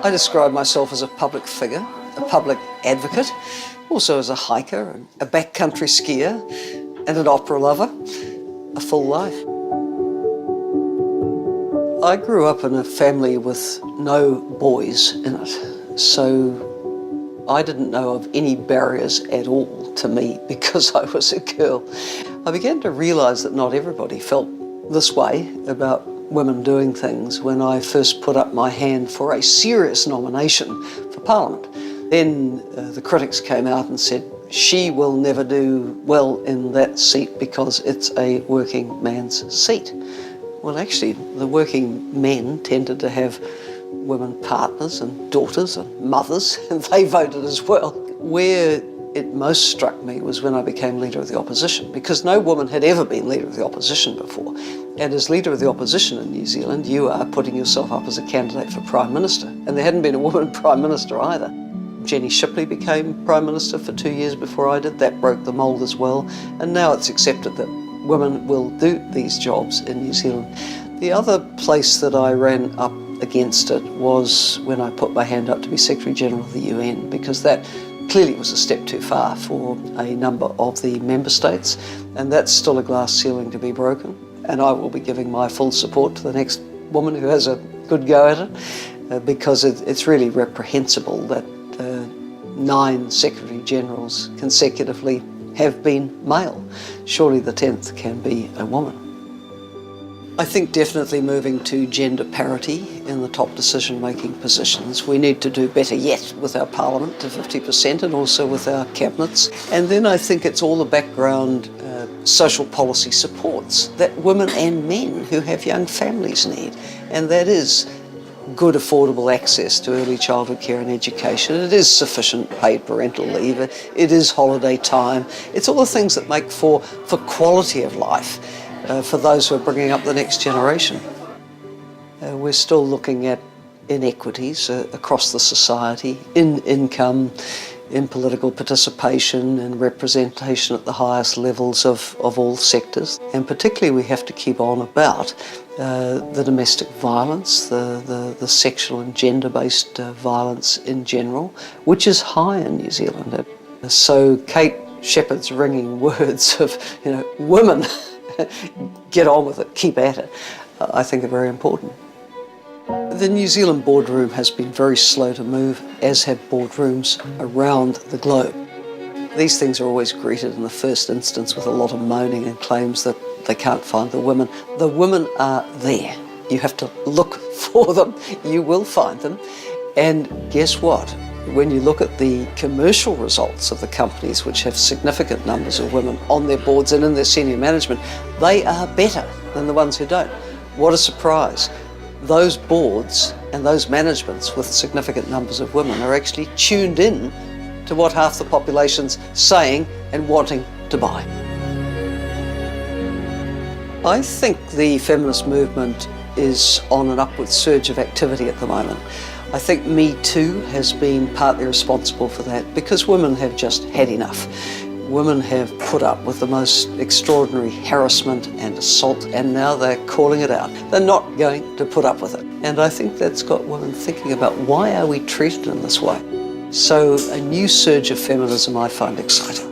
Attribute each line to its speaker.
Speaker 1: I describe myself as a public figure, a public advocate, also as a hiker, a backcountry skier, and an opera lover. A full life. I grew up in a family with no boys in it, so I didn't know of any barriers at all to me because I was a girl. I began to realise that not everybody felt this way about women doing things when I first put up my hand for a serious nomination for Parliament. Then the critics came out and said, she will never do well in that seat because it's a working man's seat. Well, actually, the working men tended to have women partners and daughters and mothers, and they voted as well. Where it most struck me was when I became Leader of the Opposition, because no woman had ever been Leader of the Opposition before. And as Leader of the Opposition in New Zealand, you are putting yourself up as a candidate for Prime Minister. And there hadn't been a woman Prime Minister either. Jenny Shipley became Prime Minister for 2 years before I did. That broke the mould as well. And now it's accepted that women will do these jobs in New Zealand. The other place that I ran up against it was when I put my hand up to be Secretary General of the UN, because that clearly was a step too far for a number of the member states, and that's still a glass ceiling to be broken. And I will be giving my full support to the next woman who has a good go at it, because it's really reprehensible that 9 Secretary Generals consecutively have been male. Surely the 10th can be a woman. I think definitely moving to gender parity in the top decision-making positions. We need to do better yet with our Parliament to 50% and also with our cabinets. And then I think it's all the background social policy supports that women and men who have young families need. And that is good affordable access to early childhood care and education. It is sufficient paid parental leave. It is holiday time. It's all the things that make for quality of life for those who are bringing up the next generation. We're still looking at inequities across the society, in income, in political participation and representation at the highest levels of all sectors. And particularly we have to keep on about the domestic violence, the sexual and gender-based violence in general, which is high in New Zealand. So Kate Sheppard's ringing words of, women, get on with it, keep at it, I think are very important. The New Zealand boardroom has been very slow to move, as have boardrooms around the globe. These things are always greeted in the first instance with a lot of moaning and claims that they can't find the women. The women are there. You have to look for them. You will find them. And guess what? When you look at the commercial results of the companies which have significant numbers of women on their boards and in their senior management, they are better than the ones who don't. What a surprise. Those boards and those managements with significant numbers of women are actually tuned in to what half the population's saying and wanting to buy. I think the feminist movement is on an upward surge of activity at the moment. I think Me Too has been partly responsible for that because women have just had enough. Women have put up with the most extraordinary harassment and assault, and now they're calling it out. They're not going to put up with it. And I think that's got women thinking about, why are we treated in this way? So a new surge of feminism I find exciting.